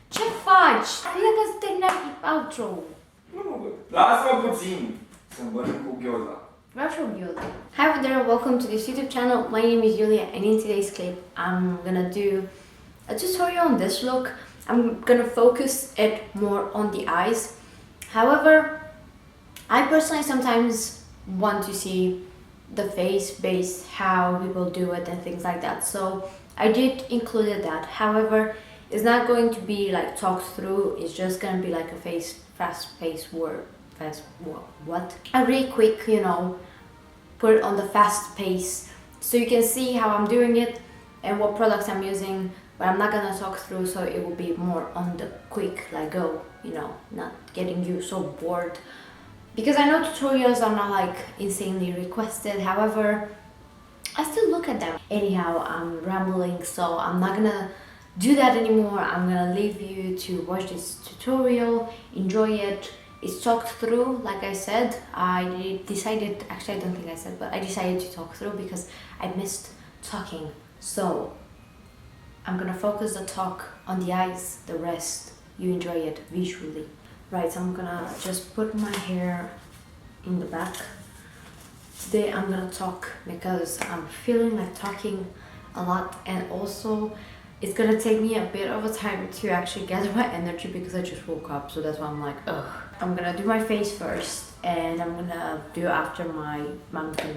Ce faci? Bine că să terminat outro. Nu, lasă-mă puțin să mănânc cu gyoza. Hi there, welcome to this YouTube channel. My name is Julia and in today's clip I'm gonna do a tutorial on this look. I'm gonna focus it more on the eyes. However, I personally sometimes want to see the face based how people do it and things like that. So I did include that. However, it's not going to be like talked through. It's just gonna be like a fast-paced word. A really quick, you know, put it on the fast pace so you can see how I'm doing it and what products I'm using, but I'm not gonna talk through, so it will be more on the quick, like go, you know, not getting you so bored, because I know tutorials are not like insanely requested. However, I still look at them. Anyhow, I'm rambling, so I'm not gonna do that anymore. I'm gonna leave you to watch this tutorial, enjoy it. It's talked through, like I said. I decided, actually I don't think I said, but I decided to talk through because I missed talking. So I'm gonna focus the talk on the eyes, the rest you enjoy it visually. Right, so I'm gonna just put my hair in the back. Today I'm gonna talk because I'm feeling like talking a lot, and also it's gonna take me a bit of a time to actually gather my energy because I just woke up, so that's why I'm like, ugh. I'm gonna do my face first, and I'm gonna do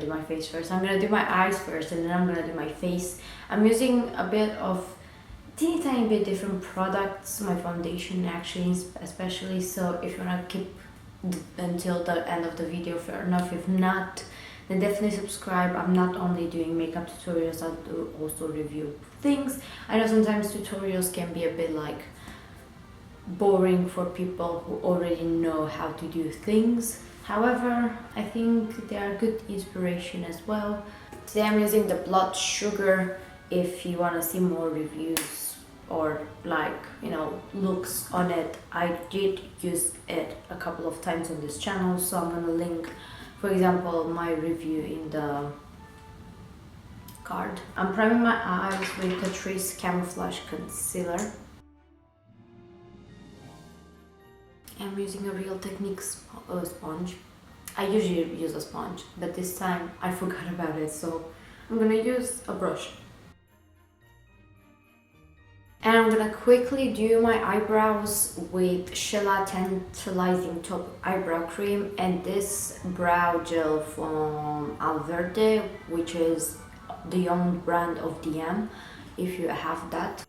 my face first. I'm gonna do my eyes first, and then I'm gonna do my face. I'm using a bit of tiny bit different products, my foundation actually, especially, so if you wanna keep until the end of the video, fair enough. If not, then definitely subscribe. I'm not only doing makeup tutorials, I do also review things. I know sometimes tutorials can be a bit like boring for people who already know how to do things. However, I think they are good inspiration as well. Today I'm using the blood sugar. If you want to see more reviews or like, you know, looks on it, I did use it a couple of times on this channel, so I'm gonna link, for example, my review in the card. I'm priming my eyes with Catrice Camouflage Concealer. I'm using a Real Techniques sponge. I usually use a sponge, but this time I forgot about it, so I'm gonna use a brush. And I'm gonna quickly do my eyebrows with Chella Tantalizing Taupe Eyebrow Cream and this brow gel from Alverde, which is the own brand of DM, if you have that.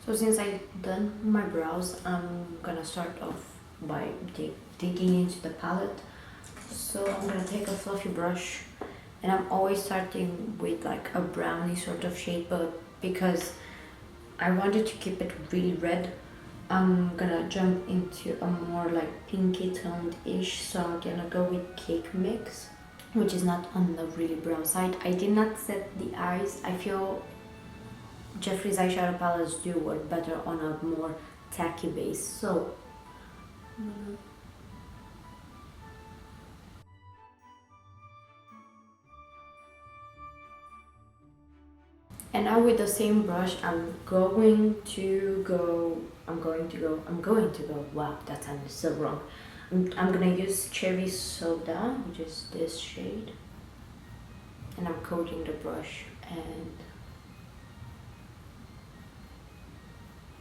So since I've done my brows, I'm gonna start off by digging into the palette. So I'm gonna take a fluffy brush, and I'm always starting with like a browny sort of shade, but because I wanted to keep it really red, I'm gonna jump into a more like pinky toned-ish, so I'm gonna go with Cake Mix, which is not on the really brown side. I did not set the eyes. I feel Jeffree's eyeshadow palettes do work better on a more tacky base, so and now with the same brush, I'm going to go, wow, that sounded so wrong. I'm gonna use Cherry Soda, which is this shade, and I'm coating the brush and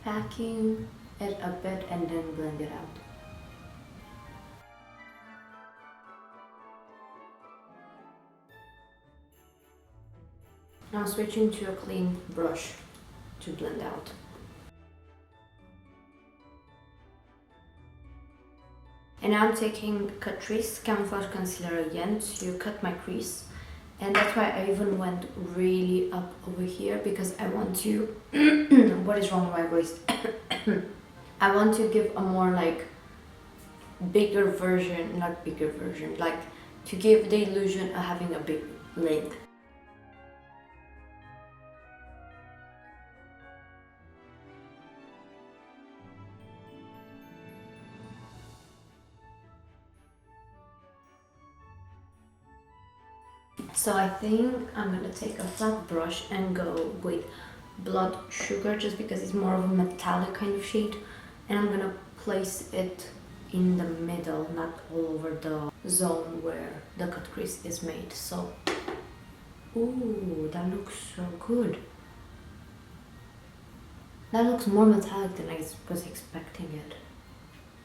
packing it a bit and then blend it out. Now switching to a clean brush to blend out. And now I'm taking Catrice Camouflage Concealer again to cut my crease. And that's why I even went really up over here, because I want to what is wrong with my voice? I want to give a more like bigger version, like to give the illusion of having a big lid. So I think I'm gonna take a flat brush and go with Blood Sugar just because it's more of a metallic kind of shade, and I'm gonna place it in the middle, not all over the zone where the cut crease is made. So, ooh, that looks so good. That looks more metallic than I was expecting it.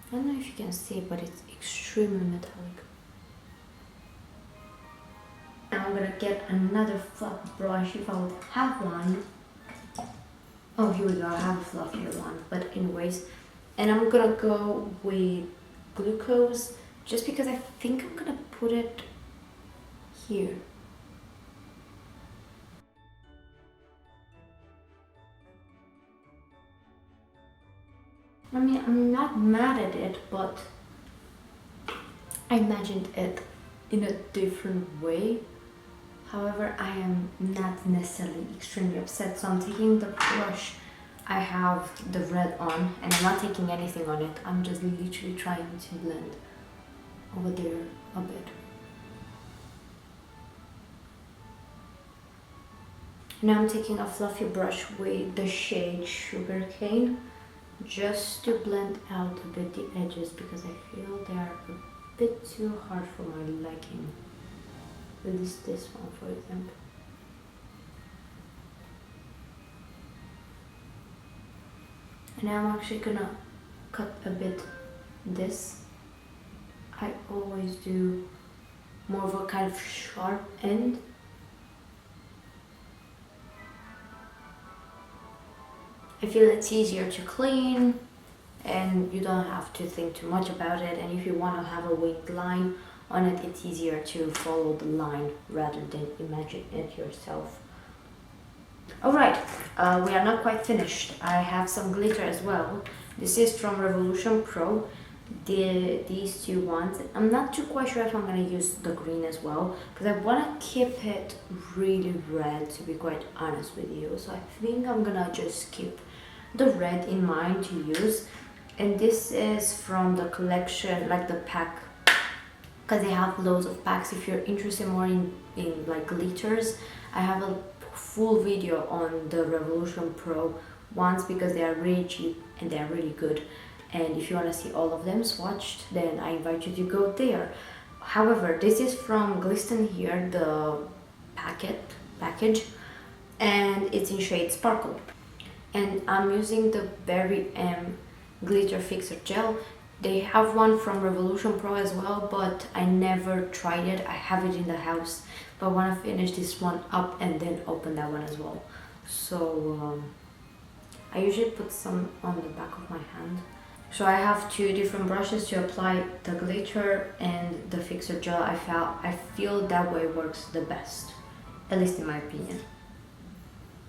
I don't know if you can see, but it's extremely metallic. Now I'm gonna get another flat brush if I would have one. Oh, here we go, I have a fluffier one. But anyways, and I'm gonna go with Glucose just because I think I'm gonna put it here. I mean, I'm not mad at it, but I imagined it in a different way. However, I am not necessarily extremely upset, so I'm taking the brush. I have the red on, and I'm not taking anything on it. I'm just literally trying to blend over there a bit. Now I'm taking a fluffy brush with the shade Sugarcane, just to blend out a bit the edges because I feel they are a bit too hard for my liking. At least this one, for example. And now I'm actually gonna cut a bit this. I always do more of a kind of sharp end. I feel it's easier to clean and you don't have to think too much about it, and if you want to have a winged line on it, it's easier to follow the line rather than imagine it yourself. Alright, we are not quite finished. I have some glitter as well. This is from Revolution Pro. These two ones. I'm not too quite sure if I'm going to use the green as well, because I want to keep it really red, to be quite honest with you. So I think I'm going to just keep the red in mind to use. And this is from the collection, like the pack, because they have loads of packs. If you're interested more in like glitters, I have a full video on the Revolution Pro ones because they are really cheap and they are really good. And if you want to see all of them swatched, then I invite you to go there. However, this is from Glisten here, the package, and it's in shade Sparkle. And I'm using the Berry M Glitter Fixer Gel. They have one from Revolution Pro as well, but I never tried it. I have it in the house, but I want to finish this one up and then open that one as well. So I usually put some on the back of my hand. So I have two different brushes to apply the glitter and the fixer gel. I feel that way works the best, at least in my opinion.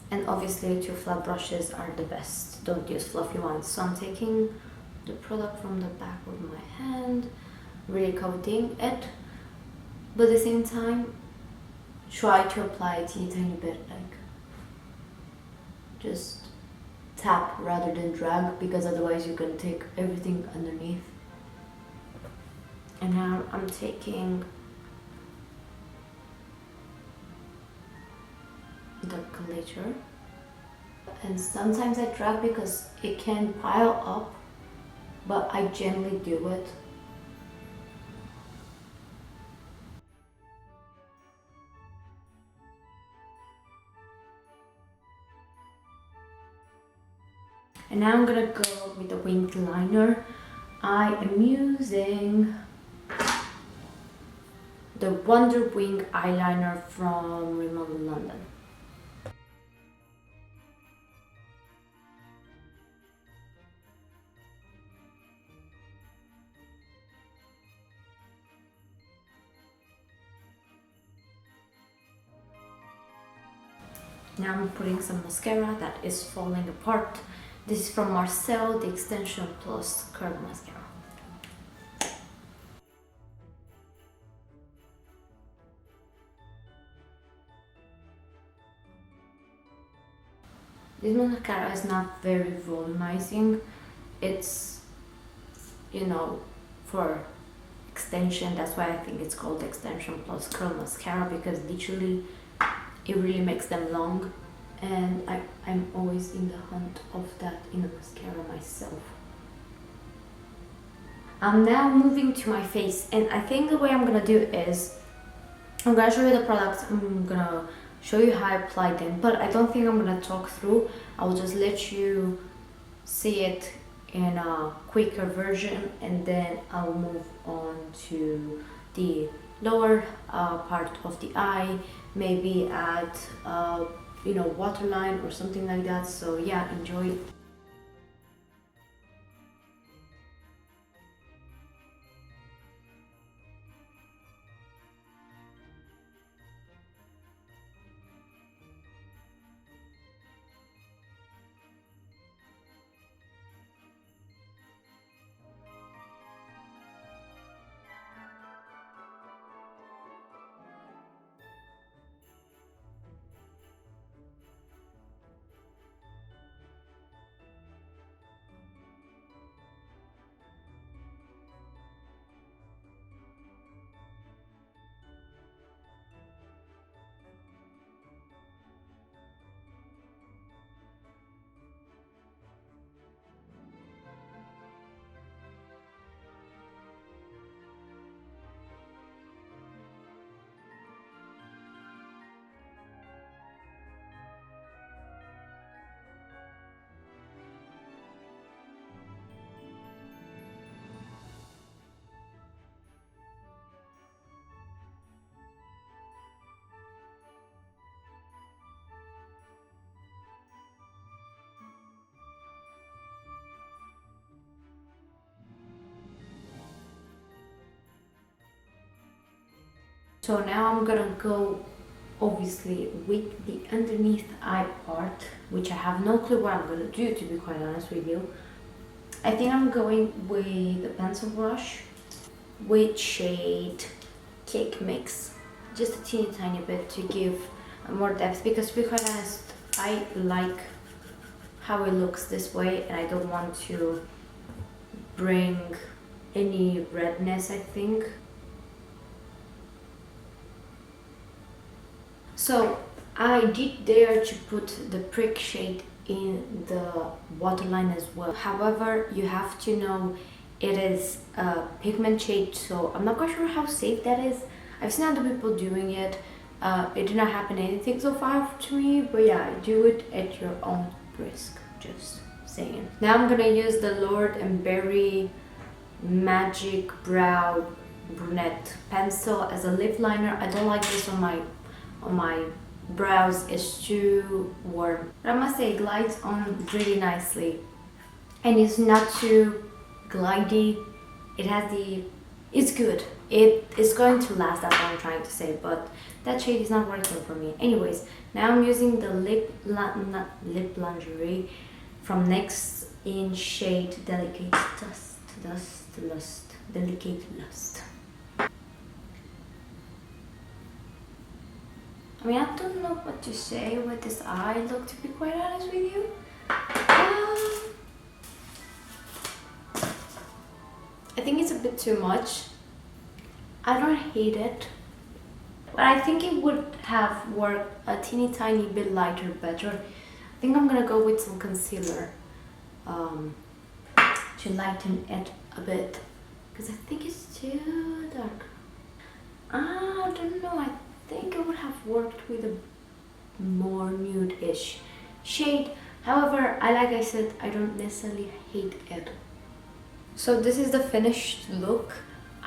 And obviously two flat brushes are the best. Don't use fluffy ones. So I'm taking the product from the back of my hand, really coating it, but at the same time try to apply it a tiny bit, like just tap rather than drag, because otherwise you can take everything underneath. And now I'm taking the glitter, and sometimes I drag because it can pile up, but I gently do it. And now I'm gonna go with the winged liner. I am using the Wonder Wing eyeliner from Rimmel in London. Now I'm putting some mascara that is falling apart. This is from Marcelle, the Xtension Plus Curve Mascara. This mascara is not very volumizing. It's, you know, for Xtension. That's why I think it's called Xtension Plus Curl Mascara, because literally it really makes them long, and I'm always in the hunt of that in a mascara myself. I'm now moving to my face, and I think the way I'm gonna do is I'm gonna show you the products, I'm gonna show you how I applied them, but I don't think I'm gonna talk through. I'll just let you see it in a quicker version, and then I'll move on to the lower part of the eye, maybe add you know, waterline or something like that. So yeah, enjoy. So now I'm gonna go obviously with the underneath eye part, which I have no clue what I'm gonna do, to be quite honest with you. I think I'm going with a pencil brush with shade Cake Mix, just a teeny tiny bit to give more depth, because to be quite honest, I like how it looks this way and I don't want to bring any redness, I think. So I did dare to put the prick shade in the waterline as well. However, you have to know it is a pigment shade, so I'm not quite sure how safe that is. I've seen other people doing it. It did not happen anything so far to me, but yeah, do it at your own risk, just saying. Now I'm gonna use the Lord & Berry Magic Brow Brunette pencil as a lip liner. I don't like this on my brows, it's too warm. But I must say it glides on really nicely, and it's not too glidey. It has it's good. It is going to last, that's what I'm trying to say, but that shade is not working for me. Anyways, now I'm using the lip lingerie from NYX in shade Delicate Lust. Delicate Lust. I mean, I don't know what to say with this eye look, to be quite honest with you. I think it's a bit too much. I don't hate it, but I think it would have worked a teeny tiny bit lighter better. I think I'm gonna go with some concealer to lighten it a bit, because I think it's too dark. I don't know, I think it would have worked with a more nude-ish shade. However, like I said, I don't necessarily hate it. So this is the finished look.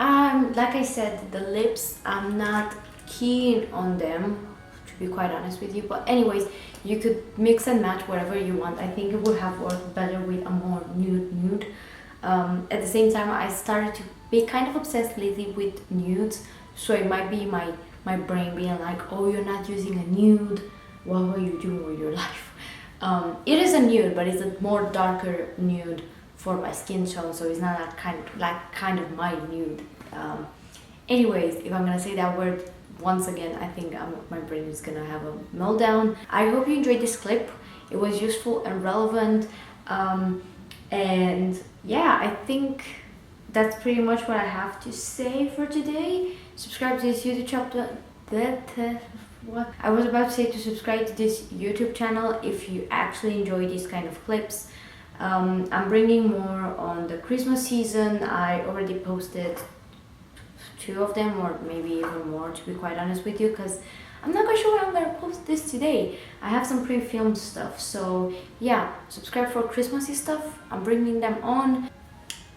Like I said, the lips, I'm not keen on them, to be quite honest with you, but anyways, you could mix and match whatever you want. I think it would have worked better with a more nude. At the same time, I started to be kind of obsessed lately with nudes, so it might be my brain being like, oh, you're not using a nude, what were you doing with your life? It is a nude, but it's a more darker nude for my skin tone, so it's not that kind of my nude. Anyways, if I'm gonna say that word once again, I think my brain is gonna have a meltdown. I hope you enjoyed this clip. It was useful and relevant, and yeah, I think that's pretty much what I have to say for today. Subscribe to this YouTube channel. What I was about to say, to subscribe to this YouTube channel if you actually enjoy these kind of clips. I'm bringing more on the Christmas season. I already posted 2 of them, or maybe even more, to be quite honest with you, because I'm not quite sure how I'm gonna post this today. I have some pre-filmed stuff, so yeah, subscribe for Christmassy stuff. I'm bringing them on.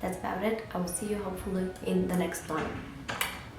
That's about it. I will see you hopefully in the next one.